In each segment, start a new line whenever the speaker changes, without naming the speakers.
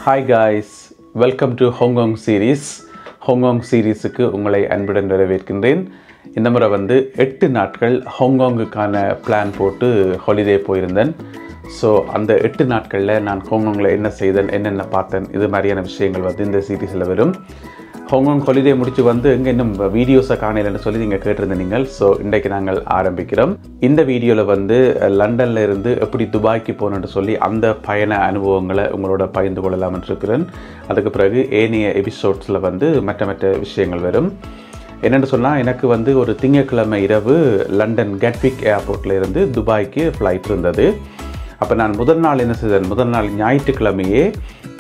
Hi guys, welcome to Hong Kong series. Hong Kong சீரீஸுக்கு உங்களை அன்புடன் வரவேற்கின்றேன். இந்த முறை 8 நாட்கள் ஹாங்காங்குக்கான பிளான் போட்டு ஹாலிடே போயிருந்தேன். ஸோ அந்த 8 நாட்களில் நான் ஹாங்காங்கில் என்ன செய்தேன், என்னென்ன பார்த்தேன், இது மாதிரியான விஷயங்கள் இந்த சீரீஸில் வரும். ஹாங்காங் ஹாலிடே முடிச்சு எங்கே இன்னும் வீடியோஸை காணலைன்னு சொல்லி நீங்கள் கேட்டிருந்தீங்க. ஸோ இன்றைக்கு நாங்கள் ஆரம்பிக்கிறோம். இந்த வீடியோவில் லண்டனில் இருந்து எப்படி துபாய்க்கு போகணுன்னு சொல்லி அந்த பயண அனுபவங்களை உங்களோட பகிர்ந்து கொள்ளலாம்னு இருக்கிறேன். அதுக்கு பிறகு ஏனைய எபிசோட்ஸில் மற்ற விஷயங்கள் வரும். என்னென்னு சொன்னால், எனக்கு ஒரு திங்கட்கிழமை இரவு லண்டன் கேட்விக் ஏர்போர்ட்டில் இருந்து துபாய்க்கு ஃப்ளைட் இருந்தது. அப்போ நான் முதல் நாள் என்ன செய்தேன், முதல் நாள் ஞாயிற்றுக்கிழமையே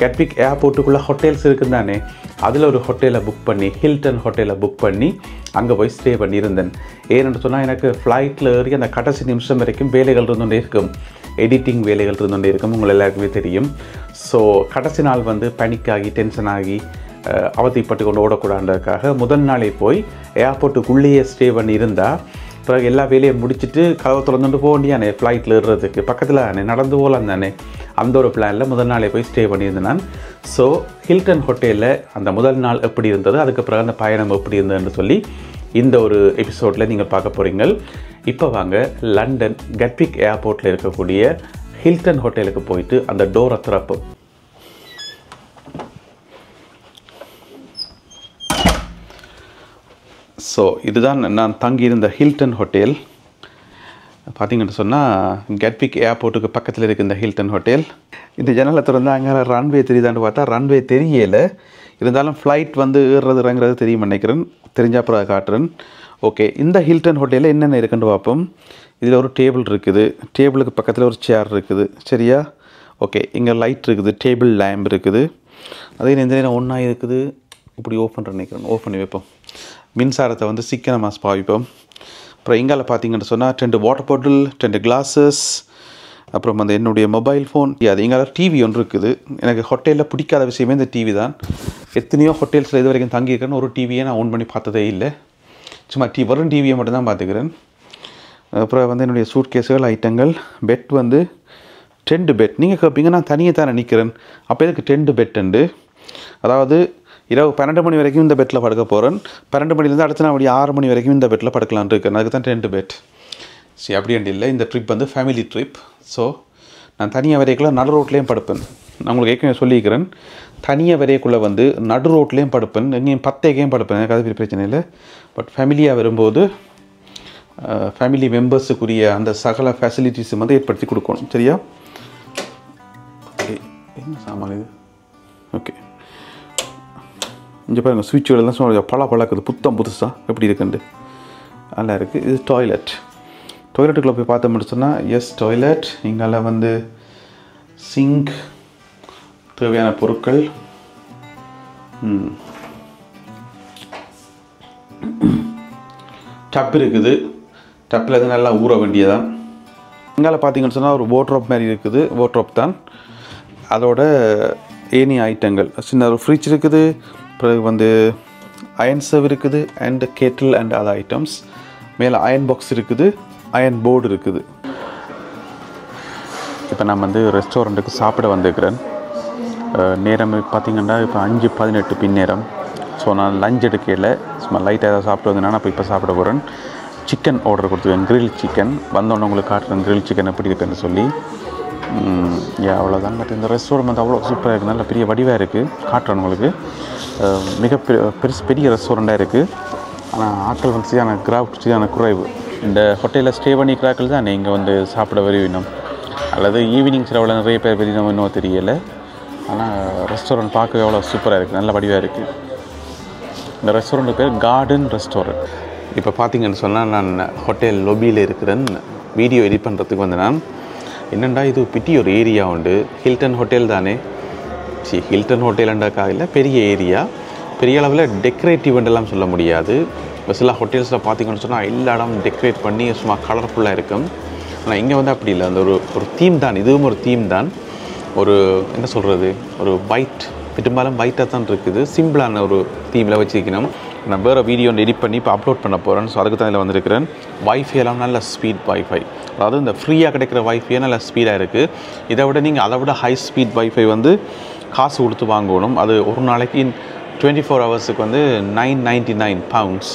கேட்விக் ஏர்போர்ட்டுக்குள்ளே ஹோட்டல்ஸ் இருக்குது தானே, அதில் ஒரு ஹோட்டலை புக் பண்ணி, ஹில்டன் ஹோட்டலை புக் பண்ணி அங்கே போய் ஸ்டே பண்ணியிருந்தேன். ஏன்னு சொன்னால், எனக்கு ஃப்ளைட்டில் ஏறி அந்த கடைசி நிமிஷம் வரைக்கும் வேலைகள் இருந்துகிட்டே இருக்கும், எடிட்டிங் வேலைகள் இருந்துகிட்டே இருக்கும், உங்கள் எல்லாருக்குமே தெரியும். ஸோ கடைசி நாள் பேனிக் ஆகி டென்ஷன் ஆகி அவதிப்பட்டு கொண்டு ஓடக்கூடாதுக்காக முதல் நாளே போய் ஏர்போர்ட்டுக்குள்ளேயே ஸ்டே பண்ணி இருந்தால் பிறகு எல்லா வேலையும் முடிச்சுட்டு கதவை திறந்துட்டு போக வேண்டியானே, ஃப்ளைட்டில் ஏறுறதுக்கு பக்கத்தில் தானே, நடந்து போகலாம் தானே, அந்த ஒரு பிளானில் முதல் நாளே போய் ஸ்டே பண்ணியிருந்தேன் நான். ஸோ ஹில்டன் ஹோட்டலில் அந்த முதல் நாள் எப்படி இருந்தது, அதுக்கு பிறகு அந்த பயணம் எப்படி இருந்ததுன்னு சொல்லி இந்த ஒரு எபிசோடில் நீங்கள் பார்க்க போகிறீங்க. இப்போ வாங்க லண்டன் கேட்விக் ஏர்போர்ட்டில் இருக்கக்கூடிய ஹில்டன் ஹோட்டலுக்கு போயிட்டு அந்த டோரை திறப்போம். ஸோ இதுதான் நான் தங்கியிருந்த ஹில்டன் ஹோட்டல். பார்த்திங்கன்னு சொன்னால், கேட்விக் ஏர்போர்ட்டுக்கு பக்கத்தில் இருக்குது இந்த ஹில்டன் ஹோட்டல். இந்த ஜன்னலை திறந்து அங்கே ரன்வே தெரியுதான்னு பார்த்தா ரன்வே தெரியலை. இருந்தாலும் ஃப்ளைட் ஏறுறது இறங்குறது தெரியும் நினைக்கிறேன், தெரிஞ்ச அப்புறம் காட்டுறேன். ஓகே, இந்த ஹில்டன் ஹோட்டலில் என்னென்ன இருக்குன்னு பார்ப்போம். இதில் ஒரு டேபிள் இருக்குது, டேபிளுக்கு பக்கத்தில் ஒரு சேர் இருக்குது, சரியா? ஓகே, இங்கே லைட் இருக்குது, டேபிள் லேம்ப் இருக்குது. அதே எந்த நேரம் ஒன்றா இருக்குது, இப்படி ஓப்பன் பண்ணி நினைக்கிறேன், ஓப்பன் பண்ணி வைப்போம். மின்சாரத்தை சிக்கனமாக பாவிப்போம். அப்புறம் இங்கால பார்த்தீங்கன்னு சொன்னால் 2 வாட்டர் பாட்டில், 2 கிளாஸஸ், அப்புறம் என்னுடைய மொபைல் ஃபோன். அது இங்கால டிவி ஒன்று இருக்குது. எனக்கு ஹோட்டலில் பிடிக்காத விஷயமே இந்த டிவி தான். எத்தனையோ ஹோட்டல்ஸில் இது வரைக்கும் தங்கியிருக்கேன்னு ஒரு டிவியை நான் ஓன் பண்ணி பார்த்ததே இல்லை. சும்மா வரும் டிவியை மட்டும்தான் பார்த்துக்கிறேன். அப்புறம் என்னுடைய சூட் கேஸுகள், ஐட்டங்கள், பெட் 2 பெட். நீங்கள் கேட்பீங்க, நான் தனியாக தானே நிற்கிறேன், அப்போ எதுக்கு 2 பெட் உண்டு? அதாவது இரவு 12 மணி வரைக்கும் இந்த பெட்டில் படுக்க போகிறேன், 12 மணிலேருந்து அடுத்த நாள் 6 மணி வரைக்கும் இந்த பெட்டில் படுக்கலான்னு இருக்கேன். அதுக்கு தான் 2 பெட். சரி, அப்படி இல்லை. இந்த ட்ரிப் ஃபேமிலி ட்ரிப். ஸோ நான் தனியாக வரைக்குள்ள நடு ரோட்லேயும் படுப்பேன். நான் உங்களுக்கு ஏற்கனவே சொல்லிக்கிறேன், தனியாக வரைக்குள்ளே நடு ரோட்லேயும் படுப்பேன், எங்கேயும் 10 எங்கேயும் படுப்பேன், எனக்கு அது பெரிய பிரச்சனை இல்லை. பட் ஃபேமிலியாக வரும்போது ஃபேமிலி மெம்பர்ஸுக்குரிய அந்த சகல ஃபெசிலிட்டிஸும் ஏற்படுத்தி கொடுக்கணும், சரியா? என்ன சாமான் இது? ஓகே, இங்கே பாருங்கள், சுவிட்சுகளெல்லாம் பழக்குது, புதுசாக எப்படி இருக்குண்டு நல்லா இருக்குது. இது டாய்லெட். டாய்லெட்டுக்குள்ளே போய் பார்த்தோம்னு சொன்னால், எஸ் டாய்லெட். இங்கே சிங்க், தேவையான பொருட்கள், டப் இருக்குது. டப்பில் நல்லா ஊற வேண்டியதான். இங்கே பார்த்தீங்கன்னு சொன்னால் ஒரு வார்ட்ரோப் மாதிரி இருக்குது, வார்ட்ரோப் தான். அதோட ஏனைய ஐட்டங்கள், சின்ன ஒரு ஃப்ரிட்ஜ் இருக்குது, பிறகு அயன் சர்வ் இருக்குது, அண்ட் கேட்டில் அண்ட் அதர் ஐட்டம்ஸ். மேலே அயன் பாக்ஸ் இருக்குது, அயன் போர்டு இருக்குது. இப்போ நான் ரெஸ்டாரண்ட்டுக்கு சாப்பிட வந்திருக்கிறேன். நேரம் பார்த்திங்கன்னா இப்போ 5:18 பின்னேரம். ஸோ நான் லஞ்ச் எடுக்கையில் சும்மா லைட்டாக ஏதாவது சாப்பிட்டு வந்தேன்னா நான் இப்போ சாப்பிட போகிறேன். சிக்கன் ஆர்டர் கொடுத்துருக்கேன், கிரில் சிக்கன். வந்தோடனே உங்களுக்கு காட்டுறேன் கிரில் சிக்கன் எப்படி இருக்குன்னு சொல்லி. அவ்வளோதான். பட் இந்த ரெஸ்டாரண்ட் அவ்வளோ சூப்பராக இருக்குது, நல்ல பெரிய வடிவாக இருக்குது. காட்டுறேன் உங்களுக்கு. மிக பெரிய ரெஸ்டாரண்ட்டாக இருக்குது. ஆனால் ஆட்கள் சரியான கிராஃப்ட் சரியான குறைவு. இந்த ஹோட்டலில் ஸ்டே பண்ணிக்கிறாக்கள் தான் நீங்கள் சாப்பிட வருவினோம், அல்லது ஈவினிங் சில நிறைய பேர் வெளியினோம், இன்னும் தெரியலை. ஆனால் ரெஸ்டாரண்ட் பார்க்கவே எவ்வளோ சூப்பராக இருக்குது, நல்ல வடிவாக இருக்குது. இந்த ரெஸ்டாரண்ட்டு பேர் கார்டன் ரெஸ்டாரண்ட். இப்போ பார்த்தீங்கன்னு சொன்னால், நான் ஹோட்டல் லொபியில் இருக்கிறேன். வீடியோ எடிட் பண்ணுறதுக்கு நான் என்னென்னா, இது ஒரு ஏரியா உண்டு. ஹில்டன் ஹோட்டல் தானே, ஹில்டன் ஹோட்டலுண்டாக்கா இல்லை, பெரிய ஏரியா, பெரிய அளவில் டெக்கரேட்டிவ்ன்றெல்லாம் சொல்ல முடியாது. சில ஹோட்டல்ஸில் பார்த்திங்கன்னு சொன்னால் எல்லா இடம் டெக்கரேட் பண்ணி சும்மா கலர்ஃபுல்லாக இருக்கும். ஆனால் இங்கே அப்படி இல்லை. அந்த ஒரு தீம் தான், இதுவும் ஒரு தீம் தான். ஒரு என்ன சொல்கிறது, ஒரு ஒயிட், பெரும்பாலும் ஒயிட்டாக தான் இருக்குது, சிம்பிளான ஒரு தீமில் வச்சுக்கணும். நான் வேறு வீடியோ எடிட் பண்ணி இப்போ அப்லோட் பண்ண போகிறேன். ஸோ அதுக்கு தான் இதில் வந்திருக்கிறேன். வைஃபை எல்லாம் நல்ல ஸ்பீட் வைஃபை, அதாவது இந்த ஃப்ரீயாக கிடைக்கிற வைஃபையே நல்ல ஸ்பீடாக இருக்குது. இதை விட நீங்கள் அதை விட ஹை ஸ்பீட் வைஃபை காசு கொடுத்து வாங்கணும். அது ஒரு நாளைக்கு 24 ஹவர்ஸுக்கு வந்து £999.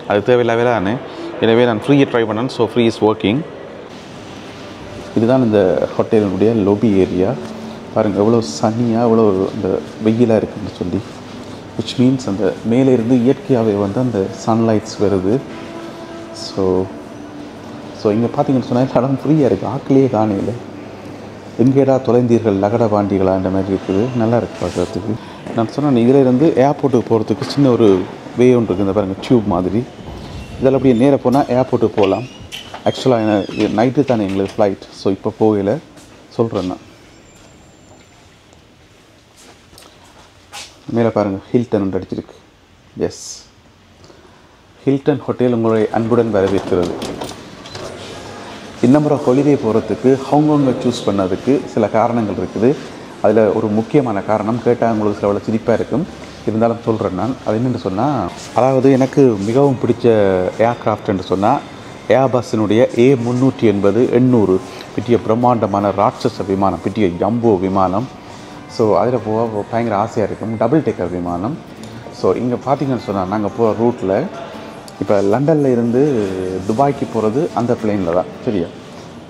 அது தேவையில்லாத தானே. எனவே நான் ஃப்ரீயை ட்ரை பண்ணேன். So free is working. இதுதான் இந்த ஹோட்டலினுடைய லொபி ஏரியா. பாருங்கள் எவ்வளோ சனியாக எவ்வளோ இந்த வெயிலாக இருக்குதுன்னு சொல்லி, விச் மீன்ஸ் அந்த மேலே இருந்து இயற்கையாகவே வந்து அந்த சன்லைட்ஸ் வருது. ஸோ இங்கே பார்த்தீங்கன்னு சொன்னால் இடம் ஃப்ரீயாக இருக்குது. ஆக்கிலேயே காணையில் எங்கேடா தொலைந்தீர்கள் லகட பாண்டிகளான்ற மாதிரி இருக்குது. நல்லா இருக்குது பார்க்குறதுக்கு. நான் சொன்னேன் இதில் இருந்து ஏர்போர்ட்டுக்கு போகிறதுக்கு சின்ன ஒரு வே ஒன்று இருக்குது. இந்த பாருங்கள் டியூப் மாதிரி. இதில் அப்படியே நேராக போனால் ஏர்போர்ட்டுக்கு போகலாம். ஆக்சுவலாக நைட்டு தானே எங்களுக்கு ஃப்ளைட். ஸோ இப்போ போகல சொல்கிறேன் நான். மேலே பாருங்கள் ஹில்டன் அடிச்சிருக்கு. எஸ், ஹில்டன் ஹோட்டல் உங்களுடைய அன்புடன் வரவேற்கிறது. இந்த முறை ஹாலிடே போகிறதுக்கு ஹாங்காங்கை சூஸ் பண்ணதுக்கு சில காரணங்கள் இருக்குது. அதில் ஒரு முக்கியமான காரணம் கேட்டால் உங்களுக்கு சில அவ்வளோ சிரிப்பாக இருக்கும், இருந்தாலும் சொல்கிறேன் நான். அது என்னென்னு சொன்னால், அதாவது எனக்கு மிகவும் பிடிச்ச ஏர்க்ராஃப்ட் என்று சொன்னால் ஏர்பஸ்ஸினுடைய A380-800 பெரிய பிரம்மாண்டமான ராட்சச விமானம், பெரிய ஜம்போ விமானம். ஸோ அதில் போக பயங்கர ஆசையாக இருக்கும். டபுள் டேக்கர் விமானம். ஸோ இங்கே பார்த்தீங்கன்னு சொன்னால் நாங்கள் போகிற ரூட்டில் இப்போ லண்டனில் இருந்து துபாய்க்கு போகிறது அந்த பிளேனில் தான், சரியா?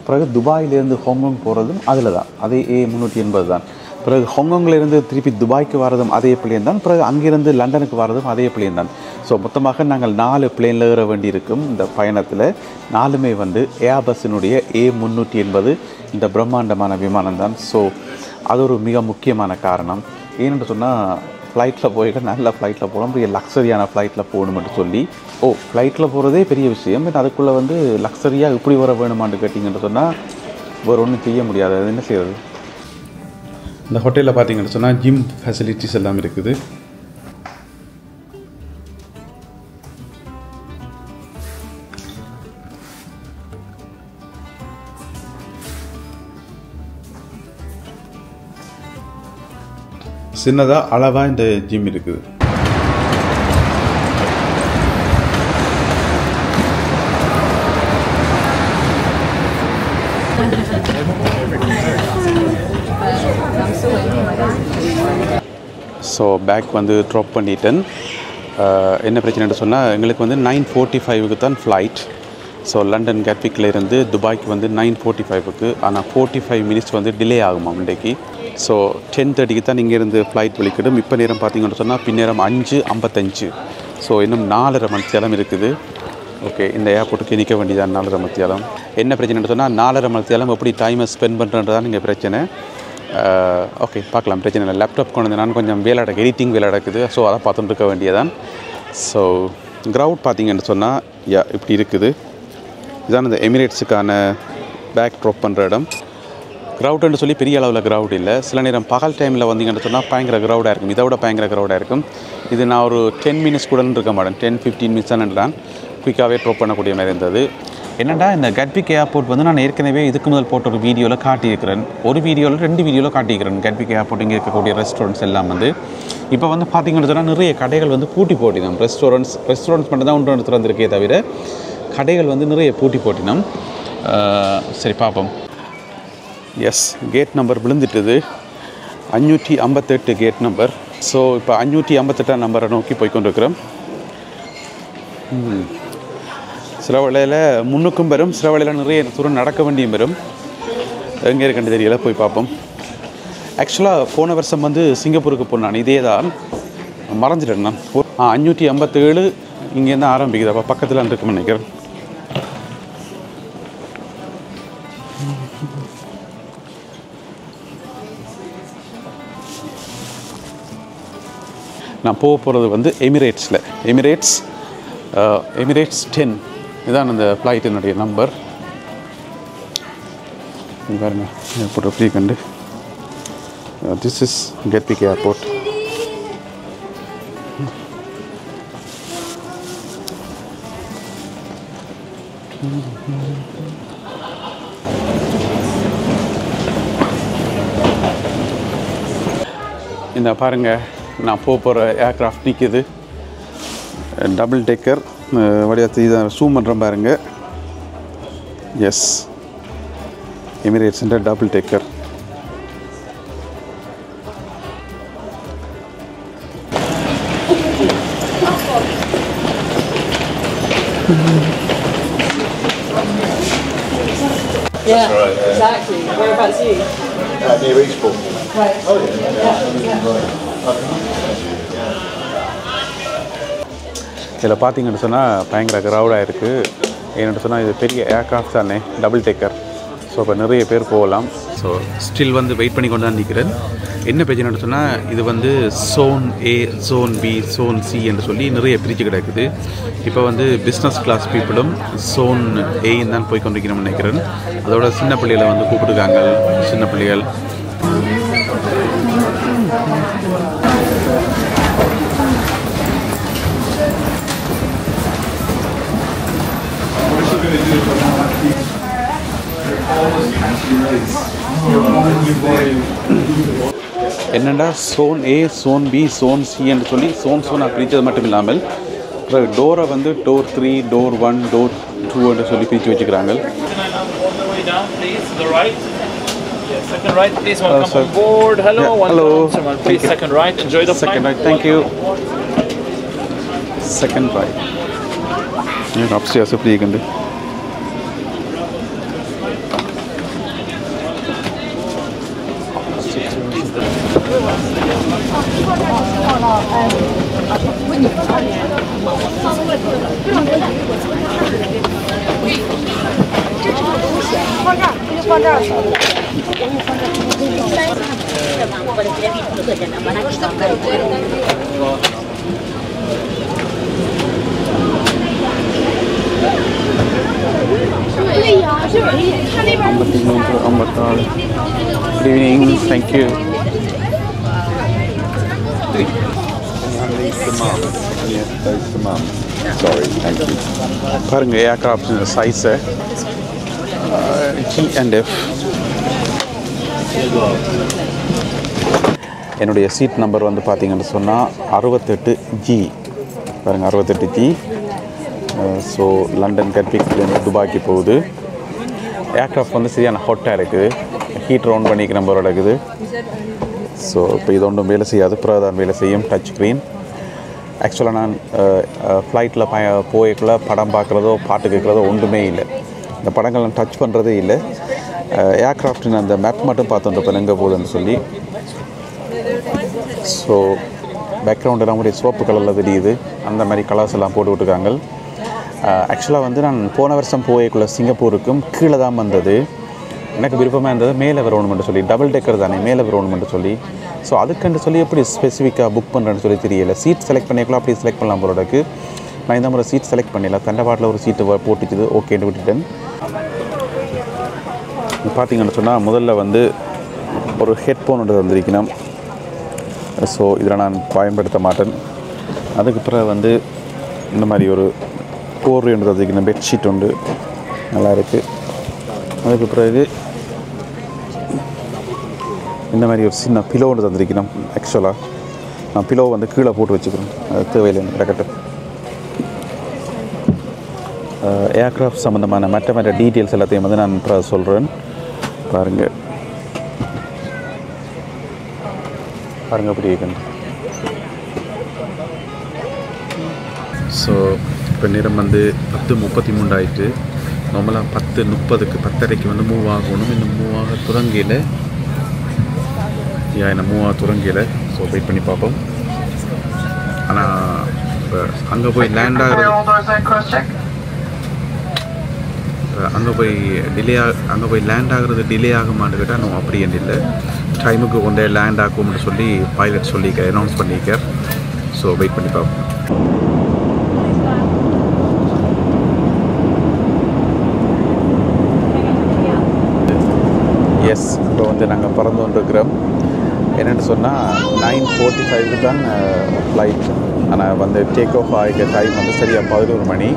பிறகு துபாயிலேருந்து ஹாங்காங் போகிறதும் அதில் தான், அதே A380 தான். பிறகு ஹாங்காங்கிலேருந்து திருப்பி துபாய்க்கு வரதும் அதே பிளேன் தான். பிறகு அங்கேருந்து லண்டனுக்கு வரதும் அதே பிளேன் தான். ஸோ மொத்தமாக நாங்கள் 4 பிளேனில் ஏற வேண்டியிருக்கும் இந்த பயணத்தில். 4மே வந்து ஏர்பஸ்ஸினுடைய A380 இந்த பிரம்மாண்டமான விமானம் தான். ஸோ அது ஒரு மிக முக்கியமான காரணம். ஏன்னு சொன்னால் ஃப்ளைட்டில் போயிட்டு நல்ல ஃப்ளைட்டில் போகலாம், பெரிய லக்ஸரியான ஃப்ளைட்டில் போகணுமென்று சொல்லி. ஃப்ளைட்டில் போகிறதே பெரிய விஷயம். பட் அதுக்குள்ளே வந்து லக்ஸரியாக இப்படி வர வேணுமான்னு கேட்டிங்கன்னு சொன்னால் வேறு ஒன்றும் செய்ய முடியாது. அது என்ன செய்கிறது? இந்த ஹோட்டலில் பார்த்தீங்கன்னு சொன்னால் ஜிம் ஃபெசிலிட்டிஸ் எல்லாம் இருக்குது. சின்னதாக அளவாக இந்த ஜிம் இருக்குது. ஸோ பேக் வந்து ட்ராப் பண்ணிட்டேன். என்ன பிரச்சனைன்னு சொன்னால் எங்களுக்கு வந்து 9:45க்கு தான் ஃப்ளைட். ஸோ லண்டன் கேட்விக்கில் இருந்து துபாய்க்கு வந்து 9:45க்கு. ஆனால் 45 மினிட்ஸ் வந்து டிலே ஆகுமா இன்றைக்கு. ஸோ 10:30க்கு தான் இங்கேருந்து ஃப்ளைட் வெளிக்கிடும். இப்போ நேரம் பார்த்தீங்கன்னு சொன்னால் பின்னேரம் 5:55. ஸோ இன்னும் 4.5 மணித்தியாலம் இருக்குது. ஓகே, இந்த ஏர்போர்ட்டுக்கு நிற்க வேண்டியதான் 4.5 மணித்தியாலம். என்ன பிரச்சனைன்னு சொன்னால் 4.5 மணித்தியாலம் எப்படி டைமை ஸ்பெண்ட் பண்ணுறதுதான் இங்கே பிரச்சனை. ஓகே, பார்க்கலாம், பிரச்சனை இல்லை. லேப்டாப் கொண்டு நான் கொஞ்சம் வேலை நடக்குது, எடிட்டிங் வேலை நடக்குது. ஸோ அதை பார்த்துட்டு இருக்க வேண்டியதான். ஸோ க்ரௌட் பார்த்தீங்கன்னு சொன்னால் இப்படி இருக்குது. இதுதான் இந்த எமிரேட்ஸுக்கான பேக் ட்ராப் பண்ணுற இடம். க்ரௌடுன்னு சொல்லி பெரிய அளவில் க்ரௌட் இல்லை. சில நேரம் பகல் டைமில் வந்தீங்கன்னு சொன்னால் பயங்கர க்ரௌடாக இருக்கும். இதை விட பயங்கர க்ரௌடாக இருக்கும். இது நான் ஒரு 10 மினிட்ஸ் கூட இருக்க மாட்டேன். 10-15 மினிட்ஸ் தான் குயிக்காகவே ட்ராப் பண்ணக்கூடிய மாதிரி இருந்தது. என்னென்னா இந்த கட்விக் ஏர்போர்ட் வந்து நான் ஏற்கனவே இதுக்கு முதல் போட்ட ஒரு வீடியோவில் காட்டியிருக்கிறேன். ஒரு வீடியோவில் 2 வீடியோவில் காட்டியிருக்கிறேன். கட்விக் ஏர்போர்ட் இங்கே இருக்கக்கூடிய ரெஸ்டாரண்ட்ஸ் எல்லாம் வந்து இப்போ வந்து பார்த்திங்கன்னு சொன்னால் நிறைய கடைகள் வந்து பூட்டி போட்டினோம். ரெஸ்டாரண்ட்ஸ் மட்டும் தான் ஒன்று திறந்திருக்கே தவிர கடைகள் வந்து நிறைய பூட்டி போட்டினோம். சரி பார்ப்போம். எஸ், கேட் நம்பர் விழுந்துட்டுது. 558 கேட் நம்பர். ஸோ இப்போ 558 நம்பரை நோக்கி போய்கொண்டிருக்கிறோம். சில வேளையில் முன்னுக்கும் வரும், சில வேளையில் நிறைய தூரம் நடக்க வேண்டியும் வரும். எங்கே இருக்குன்னு தெரியல, போய் பார்ப்போம். ஆக்சுவலாக போன வருஷம் வந்து சிங்கப்பூருக்கு போனான். இதே தான் மறைஞ்சிட்டேன் நான். 557 இங்கேருந்து ஆரம்பிக்குது. அப்போ பக்கத்தில் இருக்குன்னு நினைக்கிறேன். நான் போக போகிறது வந்து எமிரேட்ஸ் 10. இதுதான் அந்த ஃப்ளைட்டினுடைய நம்பர். பாருங்க, ஏர்போர்ட் எப்படி கண்டு. This is Gatwick airport. இந்த பாருங்கள், நான் போகிற ஏர்க்ராஃப்ட் நிற்கிது. டபுள் டேக்கர் வழியாக இதை ஜூம் பண்ணுறேன் பாருங்கள். எஸ், எமிரேட்ஸ்ன்ற double decker.
Yeah, right, exactly. Whereabouts are you?
Near Eastbourne.
Right.
Oh
இதில் பார்த்தீங்கன்னு சொன்னால் பயங்கர க்ரௌடாக இருக்குது. ஏன்னு சொன்னால் இது பெரிய ஏர்க்ராஃப்ட் தானே, டபுள் டேக்கர். ஸோ இப்போ நிறைய பேர் போகலாம். ஸோ ஸ்டில் வந்து வெயிட் பண்ணி கொண்டு தான் நிற்கிறேன். என்ன பிரச்சனைன்னு சொன்னால் இது வந்து Zone A, Zone B, Zone C என்று சொல்லி நிறைய பிரித்து கிடக்குது. இப்போ வந்து பிஸ்னஸ் கிளாஸ் பீப்புளும் Zone A தான் போய் கொண்டிருக்கணும்னு நினைக்கிறேன். அதோட சின்ன பிள்ளைகளை வந்து கூப்பிட்டுருக்காங்க. சின்ன பிள்ளைகள் என்னென்னா Zone A, Zone B, Zone C என்று சொல்லி ஜோனாக பிரித்தது மட்டும் இல்லாமல் டோரை வந்து டோர் 3, டோர் 1, டோர் 2 என்று சொல்லி பிரித்து வச்சுக்கிறாங்க.
Second right, please welcome on board. Hello,
yeah,
welcome.
hello.
Someone, please second right. Enjoy the flight.
Second right, thank you. Second right. Yeah, upstairs எப்படி இருக்குண்டு. Good evening, thank you.
Yes, that's the mum. Sorry, thank you.
பாருங்க aircraft சைஸை G&F. என்னுடைய seat number வந்து பார்த்தீங்கன்னு சொன்னால் 68G. பாருங்கள் 68G. So London கட்விக்லேருந்து துபாய்க்கு போகுது. ஏர்க்ராஃப்ட் வந்து சரியான ஹாட்டாக இருக்குது. ஹீட்டர் ஆன் பண்ணிக்கிற நம்பரோட இருக்குது. ஸோ இப்போ இது ஒன்றும் வேலை செய்யாது, பிறகுதான் வேலை செய்யும். Touch screen. ஆக்சுவலாக நான் ஃப்ளைட்டில் போய்க்குள்ள படம் பார்க்குறதோ பாட்டு கேட்குறதோ ஒன்றுமே இல்லை. இந்த படங்கள் நான் டச் பண்ணுறதே இல்லை. ஏர்க்ராஃப்டின் அந்த மேப் மட்டும் பார்த்துட்டு எங்கே போகுதுன்னு சொல்லி. ஸோ பேக்ரவுண்ட் எல்லாம் கூட சிவப்பு கலரில் தெரியுது. அந்த மாதிரி கலர்ஸ் எல்லாம் போட்டு விட்டுருக்காங்க. ஆக்சுவலாக வந்து நான் போன வருஷம் போய்க்குள்ள சிங்கப்பூருக்கும் கீழே தான் வந்தது. எனக்கு விருப்பமாக இருந்தது மேலே வரணுமென்று சொல்லி, டபுள் டேக்கர் தானே மேலே வரணுமென்று சொல்லி. ஸோ அதுக்குன்னு சொல்லி எப்படி ஸ்பெசிஃபிக்காக புக் பண்ணுறேன்னு சொல்லி தெரியலை. சீட் செலக்ட் பண்ணிக்கலாம், அப்படி செலக்ட் பண்ணலாம் போகிறதுக்கு. நான் இந்த முறை சீட் செலக்ட் பண்ணிடல. தண்டவாட்டில் ஒரு சீட்டு போட்டுச்சுது, ஓகேன்னு விட்டுட்டேன். பார்த்தீங்கன்னு சொன்னால் முதல்ல வந்து ஒரு ஹெட்ஃபோன் ஒன்று வந்திருக்கணும். ஸோ இதில் நான் பயன்படுத்த மாட்டேன். அதுக்கு பிறகு வந்து இந்த மாதிரி ஒரு போர்வை ஒன்று தந்திருக்கணும், பெட்ஷீட் உண்டு, நல்லா இருக்குது. அதுக்கு பிறகு இந்த மாதிரி ஒரு சின்ன பிலோ ஒன்று தந்திருக்கணும். ஆக்சுவலாக நான் பிலோ வந்து கீழே போட்டு வச்சுக்கிறேன், அது தேவையில்லை கிடக்கட்டும். ஏர்க்ராஃப்ட் சம்மந்தமான மற்ற டீட்டெயில்ஸ் எல்லாத்தையும் வந்து நான் இப்போ சொல்கிறேன். பாருங்கள் எப்படி இருக்குன்னு. ஸோ இப்போ நேரம் வந்து 10:33 ஆகிட்டு. நார்மலாக 10:30க்கு 10:30க்கு வந்து மூவ் ஆகணும். இன்னும் மூவ் ஆக துறங்கையில் என்ன மூவ் ஆக துறங்கையில். ஸோ வெயிட் பண்ணி பார்ப்போம். ஆனால் இப்போ அங்கே போய் லேண்ட் ஆகிறது, அங்கே போய் லேண்ட் ஆகிறது டிலே ஆகுமான்னு கேட்டால் நான் அப்படி என்ன இல்லை, டைமுக்கு கொண்டே லேண்ட் ஆகும்னு சொல்லி பைலட் சொல்லிக்க அனௌன்ஸ் பண்ணிக்க. ஸோ வெயிட் பண்ணி பார்ப்போம். எஸ், இப்போ வந்து நாங்கள் பறந்து கொண்டிருக்கிறோம். என்னென்னு சொன்னால் 9:45 தான் ஃப்ளைட். ஆனால் வந்து டேக் ஆஃப் ஆகிற டைம் வந்து சரியாக 11 மணி.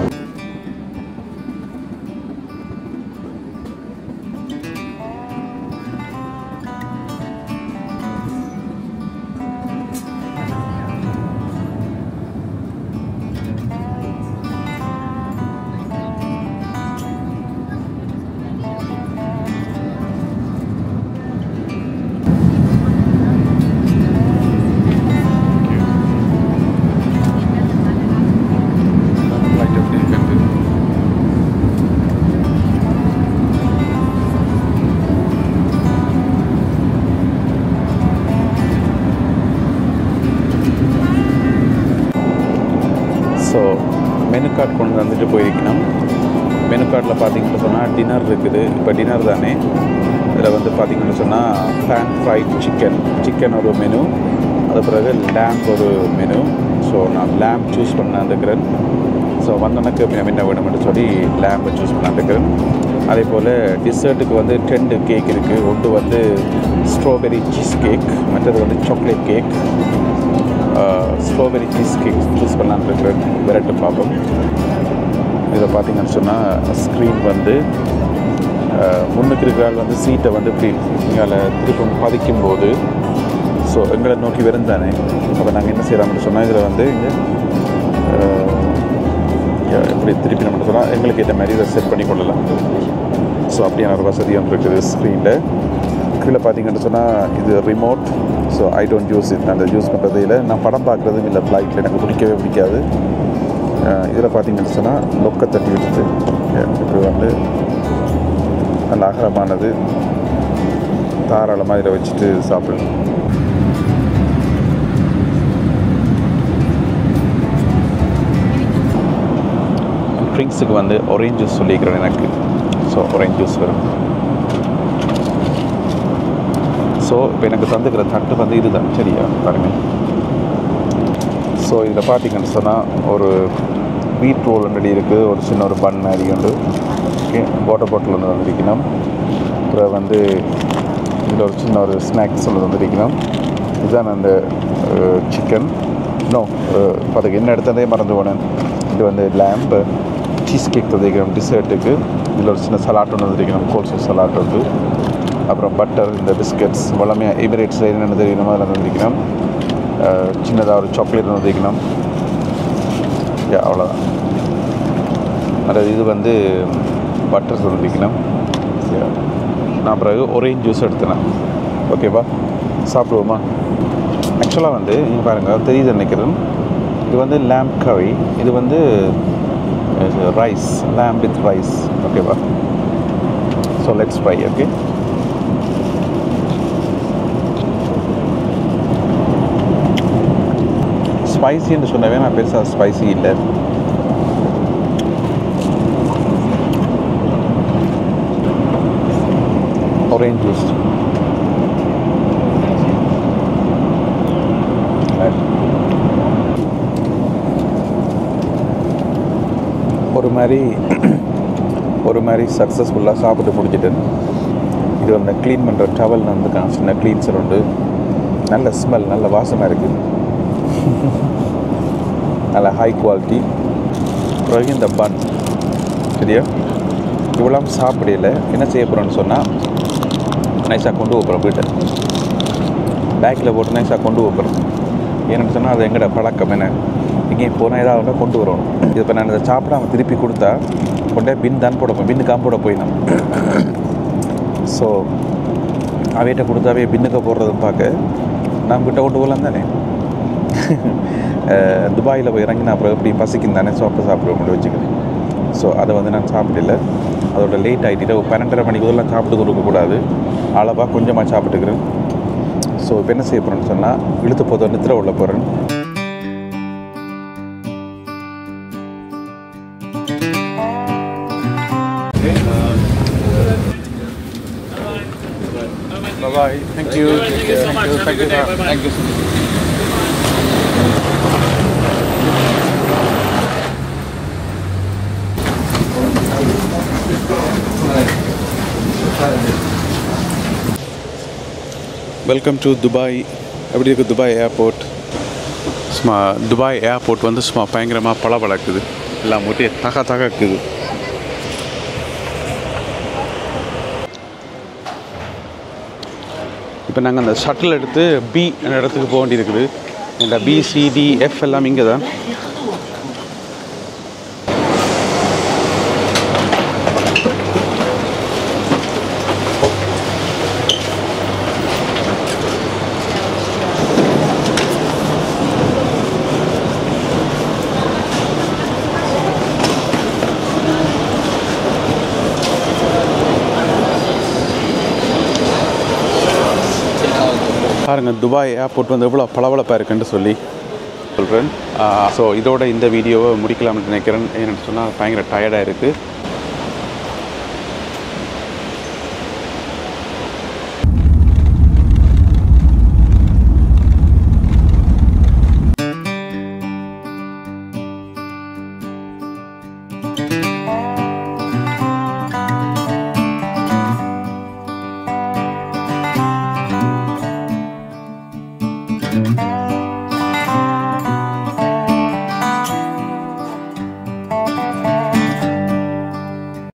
ஸோ மெனு கார்டு கொண்டு வந்துட்டு போயிருக்கணும். மெனு கார்டில் பார்த்தீங்கன்னு சொன்னால் டின்னர் இருக்குது. இப்போ டின்னர் தானே, இதில் வந்து பார்த்தீங்கன்னு சொன்னால் பேன் ஃப்ரைட் சிக்கன் ஒரு மெனு, அது பிறகு லேம்ப் ஒரு மெனு. ஸோ நான் லேம்ப் சூஸ் பண்ணாந்துக்கிறேன். ஸோ வந்தனக்கு என்ன வேணும்னு சொல்லி லேம்பை சூஸ் பண்ணாந்துக்கிறேன். அதே போல் டிசர்ட்டுக்கு வந்து 2 கேக் இருக்குது. ஒன்று வந்து ஸ்ட்ராபெரி சீஸ் கேக், மற்றது வந்து chocolate cake. Strawberry cheesecake choose பண்ணலான்னு இருக்கிறேன். விரட்டு பார்ப்போம். இதை பார்த்தீங்கன்னு சொன்னால் ஸ்க்ரீன் வந்து முன்னுக்கு இருக்கிறாள் வந்து சீட்டை வந்து இப்படி இங்கே திருப்பம் பதிக்கும் போது ஸோ எங்களை நோக்கி வரும் தானே. அப்போ நாங்கள் என்ன செய்யலாம்னு சொன்னால் இதில் வந்து இங்கே இப்படி திருப்பி நம்ம சொன்னால் எங்களுக்கு ஏற்ற மாதிரி இதை செட் பண்ணி கொள்ளலாம். ஸோ அப்படியான ஒரு வசதி ஒன்று இருக்குது ஸ்க்ரீனில். கீழே பார்த்தீங்கன்னு சொன்னால் இது remote. So I don't use it. நான் யூஸ் பண்ணுறதே இல்லை. நான் படம் பார்க்குறதும் இல்லை ஃப்ளைட்டில், எனக்கு பிடிக்காது. இதில் பார்த்தீங்கன்னு சொன்னால் லொக்கை தட்டி விடுது. இப்படி வந்து நல்ல அகலமானது, தாராளமாக இதில் வச்சுட்டு சாப்பிடணும். ட்ரிங்க்ஸுக்கு வந்து ஆரஞ்ச் ஜூஸ் சொல்லிக்கிறேன் எனக்கு. ஸோ ஆரஞ்ச் ஜூஸ் வரும். ஸோ இப்போ எனக்கு தந்துக்கிற தட்டு வந்து இதுதான், சரியா பாருங்கள். ஸோ இதில் பார்த்தீங்கன்னு சொன்னால் ஒரு வீட் ரோல் ரெடி இருக்குது, ஒரு சின்ன ஒரு பன் மாதிரி உண்டு. ஓகே, வாட்டர் பாட்டில் ஒன்று வந்துருக்கணும். அப்புறம் வந்து இதில் ஒரு சின்ன ஒரு ஸ்நாக்ஸ் ஒன்று வந்துருக்கணும். இதுதான் அந்த சிக்கன். இன்னும் அதுக்கு என்ன எடுத்ததே மறந்து போனேன். இது வந்து லேம்பு சீஸ் கேக் வந்துருக்கணும் டிசர்ட்டுக்கு. இதில் ஒரு சின்ன சலாட் ஒன்று வந்துருக்கணும், கோல்சோ சலாட் வந்து. அப்புறம் பட்டர், இந்த பிஸ்கட்ஸ் எல்லாமே எமிரேட்ஸில் என்னென்ன தெரியணுமோ அதில் வந்துருக்கணும். சின்னதாக ஒரு சாக்லேட் வந்துருக்கணும். அவ்வளோதான். அதாவது இது வந்து பட்டர் வந்துருக்கணும். நான் பிறகு ஒரேஞ்ச் ஜூஸ் எடுத்தேன். ஓகேவா, சாப்பிடுவோமா? ஆக்சுவலாக வந்து நீங்கள் பாருங்கள், தெரியுது நினைக்கிறேன். இது வந்து லேம்ப் கறி, இது வந்து ரைஸ், lamb with rice. ஓகேவா? So let's try. ஓகே, ஸ்பைசின்னு சொன்னவே நான் பெருசாக ஸ்பைசி இல்லை. ஆரஞ்ச் ஜூஸ் ஒரு மாதிரி சக்ஸஸ்ஃபுல்லாக சாப்பிட்டு முடிச்சிட்டேன். இது வந்து க்ளீன் பண்ணுற டவல் வந்து சின்ன க்ளீன்சர் உண்டு. நல்ல ஸ்மெல், நல்ல வாசமாக இருக்குது. நல்ல ஹை குவாலிட்டி. பிறகு இந்த பன், சரியா? இவ்வளோ சாப்பிடல. என்ன செய்ய போகிறோன்னு சொன்னால் நைஸாக கொண்டு போகிறோம். வீட்டை பேக்கில் போட்டு நைஸாக கொண்டு போகிறோம். ஏன்னு சொன்னால் அது எங்கட பழக்கம். என்ன எங்கேயும் போனால் ஏதாவது கொண்டு வரணும். இது இப்போ நான் இதை சாப்பிடாம திருப்பி கொடுத்தா கொண்டே பின் தான் போடப்போம். பின்னு காம்போட போயிடும். ஸோ அவையிட்ட கொடுத்தாவே பின்னுக்கு போடுறதுன்னு பார்க்க நான் கிட்ட கொண்டு போகலாம் தானே. துபாயில் போய் இறங்கி நான் அப்புறம் எப்படி பசிக்கும் தானே, சாப்பிட கொண்டு வச்சுக்கிறேன். ஸோ அதை வந்து நான் சாப்பிடல. அதோட லேட் ஆகிட்டு 12:30 மணிக்கு இதெல்லாம் சாப்பிட்டு கொடுக்கக்கூடாது. அளவாக கொஞ்சமாக சாப்பிட்டுக்கிறேன். ஸோ இப்போ என்ன செய்ய போகிறேன்னு சொன்னால் இழுத்து போத நித்திர உள்ள போகிறேன். Bye. Thank you. Thank you. Thank you. Thank you. Welcome to Dubai. எப்படி இருக்குது துபாய் ஏர்போர்ட்? சும்மா துபாய் ஏர்போர்ட் வந்து சும்மா பயங்கரமாக பளபளக்குது. எல்லாம் ஒட்டி தகக்குது. இப்போ நாங்கள் அந்த ஷட்டில் எடுத்து பி என்ற இடத்துக்கு போக வேண்டியிருக்குது. இந்த BCDF எல்லாம் இங்கே தான். பாருங்கள் துபாய் ஏர்போர்ட் வந்து எவ்வளோ பளபளப்பாக இருக்குன்னு சொல்லி. சொல்கிறேன். ஸோ இதோட இந்த வீடியோவை முடிக்கலாம்னு நினைக்கிறேன். ஏன்னு சொன்னால் பயங்கர டயர்டாக இருக்குது.